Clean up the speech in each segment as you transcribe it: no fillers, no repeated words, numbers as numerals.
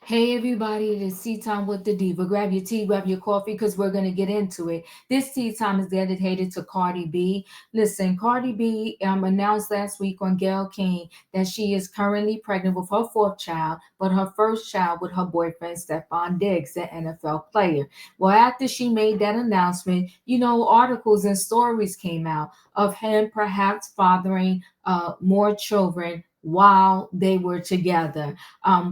Hey everybody, it is tea time with the diva. Grab your tea, grab your coffee, because we're gonna get into it. This tea time is dedicated to Cardi B. Listen, Cardi B announced last week on Gayle King that she is currently pregnant with her fourth child, but her first child with her boyfriend Stefon Diggs, the NFL player. Well, after she made that announcement, articles and stories came out of him perhaps fathering more children while they were together.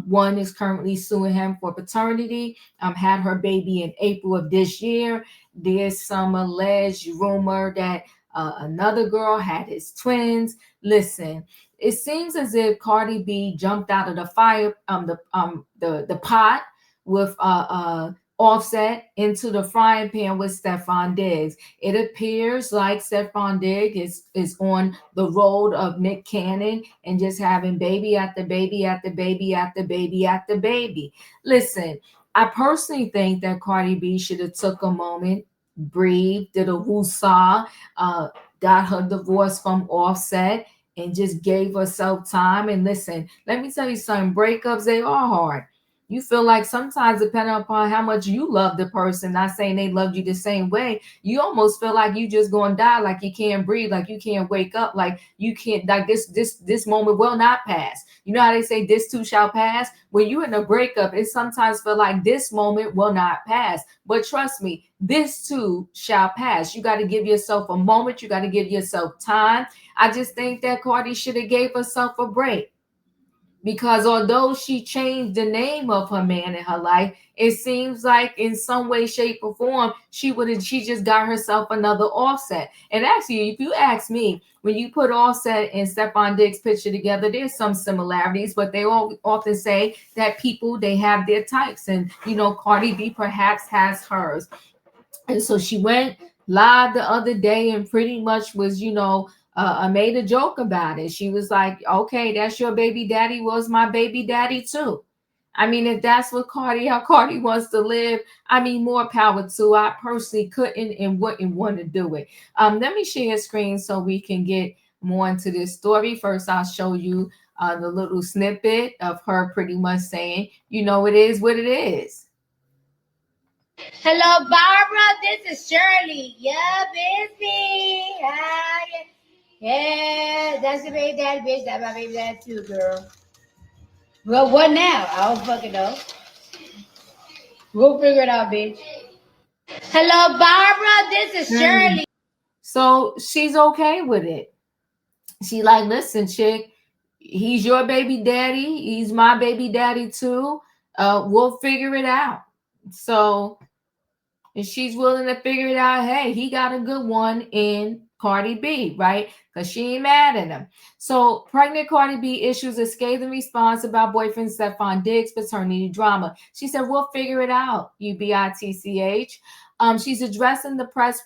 One is currently suing him for paternity. Had her baby in April of this year. There's some alleged rumor that another girl had his twins. Listen, it seems as if Cardi B jumped out of the fire, the pot with Offset into the frying pan with Stefon Diggs. It appears like Stefon Diggs is on the road of Nick Cannon and just having baby after baby after baby after baby after baby. Listen, I personally think that Cardi B should have took a moment, breathed, did a woosah, uh, got her divorce from Offset, and just gave herself time. And listen, let me tell you something, breakups, they are hard. You feel like sometimes, depending upon how much you love the person, not saying they loved you the same way, you almost feel like you just gonna die, like you can't breathe, like you can't wake up, like you can't, like this moment will not pass. You know how they say this too shall pass? When you're in a breakup, it sometimes feel like this moment will not pass. But trust me, this too shall pass. You got to give yourself a moment, you got to give yourself time. I just think that Cardi should have gave herself a break, because although she changed the name of her man in her life, it seems like in some way, shape, or form she just got herself another Offset. And actually, if you ask me, when you put Offset and Stefon Diggs picture together, there's some similarities, but they all often say that people, they have their types, and Cardi B perhaps has hers. And so she went live the other day and pretty much was, I made a joke about it. She was like, okay, that's your baby daddy, was my baby daddy too. I mean, if that's how Cardi wants to live, I mean, more power to. I personally couldn't and wouldn't want to do it. Let me share a screen so we can get more into this story. First, I'll show you the little snippet of her pretty much saying, it is what it is. Hello, Barbara. This is Shirley. Yeah, busy. Hi. Yeah, that's the baby daddy, bitch. That's my baby daddy too, girl. Well, what now? I don't fucking know. We'll figure it out, bitch. Hello, Barbara. This is Mm. Shirley. So she's okay with it. She like, listen, chick, he's your baby daddy. He's my baby daddy too. We'll figure it out. So, and she's willing to figure it out. Hey, he got a good one in Cardi B, right? Because she ain't mad at him. So, pregnant Cardi B issues a scathing response about boyfriend Stefon Diggs' paternity drama. She said, "We'll figure it out, you bitch." She's addressing the press.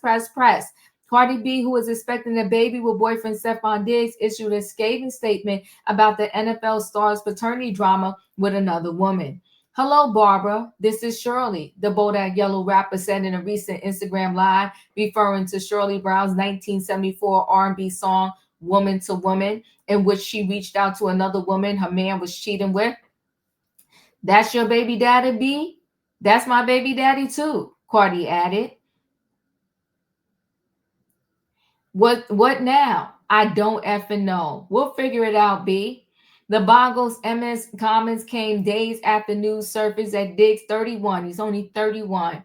Cardi B, who is expecting a baby with boyfriend Stefon Diggs, issued a scathing statement about the NFL star's paternity drama with another woman. Hello, Barbara. This is Shirley, the Bodak Yellow rapper said in a recent Instagram live, referring to Shirley Brown's 1974 R&B song "Woman to Woman," in which she reached out to another woman her man was cheating with. That's your baby daddy, B? That's my baby daddy too, Cardi added. What now? I don't effing know. We'll figure it out, B. The Boggles MS comments came days after news surfaced that Diggs, 31, he's only 31,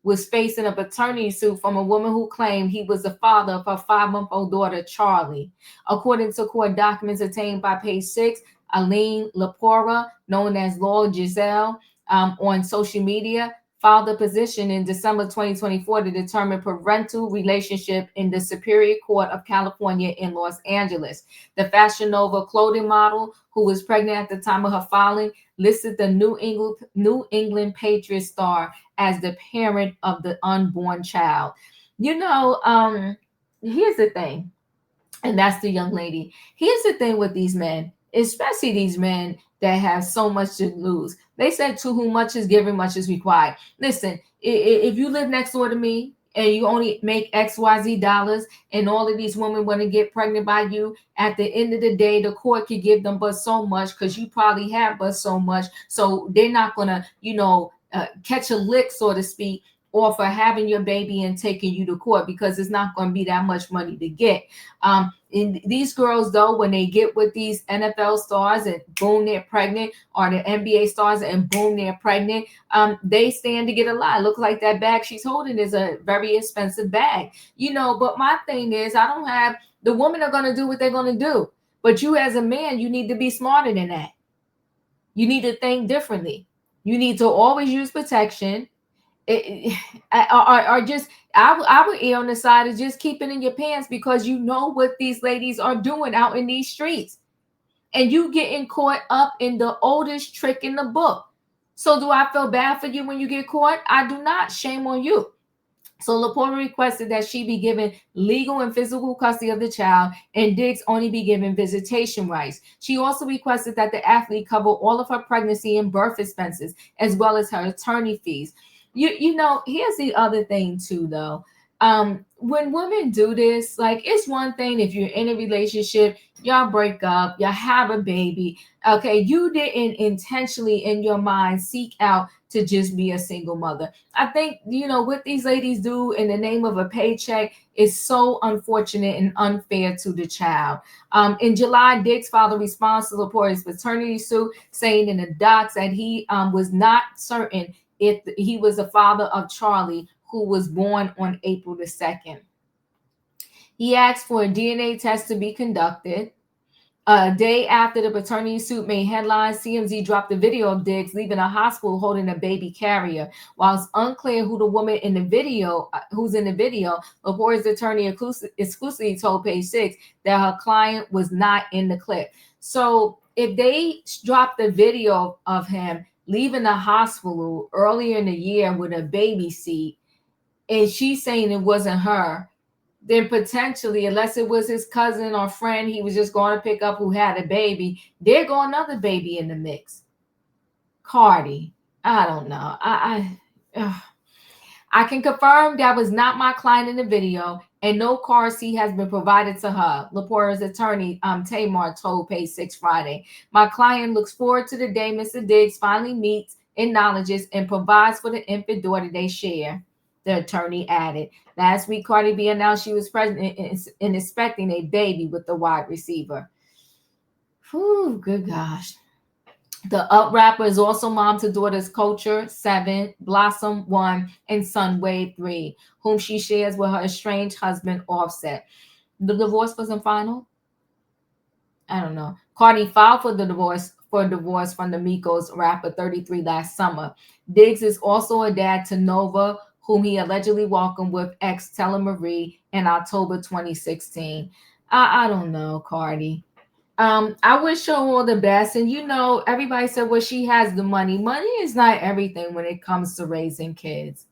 was facing a paternity suit from a woman who claimed he was the father of her 5-month-old daughter, Charlie. According to court documents obtained by Page Six, Aline Lapora, known as Law Giselle, on social media, filed a petition in December 2024 to determine parental relationship in the Superior Court of California in Los Angeles. The Fashion Nova clothing model, who was pregnant at the time of her filing, listed the New England Patriot star as the parent of the unborn child. You know, here's the thing, and that's the young lady. Here's the thing with these men, especially these men that have so much to lose. They said, to whom much is given, much is required. Listen, if you live next door to me, and you only make XYZ dollars, and all of these women want to get pregnant by you. At the end of the day, the court could give them but so much because you probably have but so much. So they're not going to, catch a lick, so to speak, or for having your baby and taking you to court because it's not going to be that much money to get. And these girls, though, when they get with these NFL stars and boom, they're pregnant, or the NBA stars and boom, they're pregnant, they stand to get a lot. Look like that bag she's holding is a very expensive bag, But my thing is, I don't have the women are going to do what they're going to do. But you, as a man, you need to be smarter than that. You need to think differently. You need to always use protection. Or just I would err on the side of just keep it in your pants because you know what these ladies are doing out in these streets, and you getting caught up in the oldest trick in the book. So do I feel bad for you when you get caught? I do not. Shame on you. So Laporta requested that she be given legal and physical custody of the child, and Diggs only be given visitation rights. She also requested that the athlete cover all of her pregnancy and birth expenses, as well as her attorney fees. Here's the other thing too, though. When women do this, like, it's one thing if you're in a relationship, y'all break up, y'all have a baby. Okay, you didn't intentionally in your mind seek out to just be a single mother. I think, what these ladies do in the name of a paycheck is so unfortunate and unfair to the child. In July, Diggs filed a response to Laporta's paternity suit, saying in the docs that he was not certain if he was the father of Charlie, who was born on April the 2nd. He asked for a DNA test to be conducted. A day after the paternity suit made headlines, TMZ dropped a video of Diggs leaving a hospital holding a baby carrier. While it's unclear who the woman in the video, who's in the video, Laporta's attorney exclusively told Page Six that her client was not in the clip. So if they dropped the video of him leaving the hospital earlier in the year with a baby seat, and she's saying it wasn't her, then potentially, unless it was his cousin or friend he was just going to pick up who had a baby, there go another baby in the mix. Cardi, I don't know. I can confirm that was not my client in the video, and no car seat has been provided to her, Laporta's attorney, Tamar, told Page Six Friday. My client looks forward to the day Mr. Diggs finally meets, acknowledges, and provides for the infant daughter they share, the attorney added. Last week, Cardi B announced she was pregnant and expecting a baby with the wide receiver. Whew, good gosh. The Up rapper is also mom to daughters Culture 7, Blossom 1, and Sunwave 3, whom she shares with her estranged husband Offset. The divorce wasn't final? I don't know. Cardi filed for divorce from the Migos rapper 33 last summer. Diggs is also a dad to Nova, whom he allegedly welcomed with ex Tella Marie in October 2016. I don't know, Cardi. I wish her all the best. And everybody said, well, she has the money. Money is not everything when it comes to raising kids.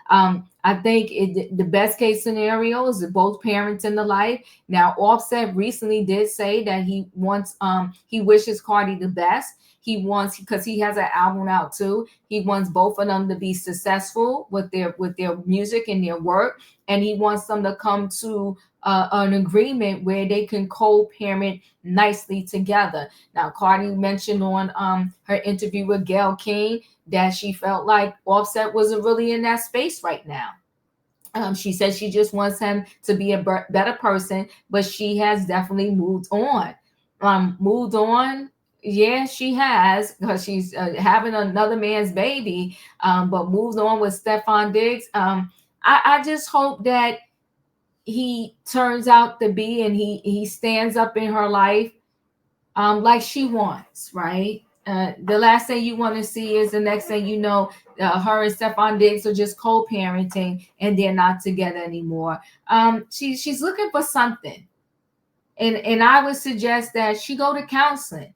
I think the best case scenario is that both parents in the life. Now, Offset recently did say that he wishes Cardi the best. He wants, because he has an album out too. He wants both of them to be successful with their music and their work, and he wants them to come to an agreement where they can co-parent nicely together. Now, Cardi mentioned on her interview with Gayle King that she felt like Offset wasn't really in that space right now. She said she just wants him to be a better person, but she has definitely moved on. Moved on. Yeah, she has, because she's having another man's baby, but moved on with Stefon Diggs. I just hope that he turns out to be, and he stands up in her life like she wants, right? The last thing you want to see is the next thing you know, her and Stefon Diggs are just co-parenting and they're not together anymore. She's looking for something, and I would suggest that she go to counseling,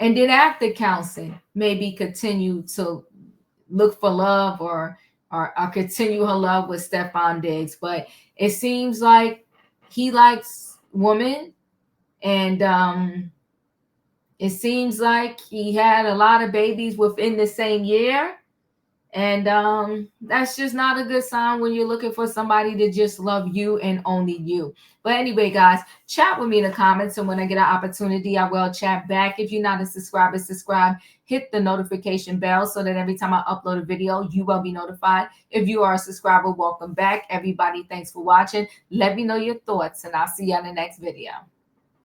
and then after counseling, maybe continue to look for love, or continue her love with Stefon Diggs. But it seems like he likes women, and it seems like he had a lot of babies within the same year. And that's just not a good sign when you're looking for somebody to just love you and only you. But anyway, guys, chat with me in the comments. And when I get an opportunity, I will chat back. If you're not a subscriber, subscribe, hit the notification bell so that every time I upload a video, you will be notified. If you are a subscriber, welcome back. Everybody, thanks for watching. Let me know your thoughts, and I'll see you on the next video.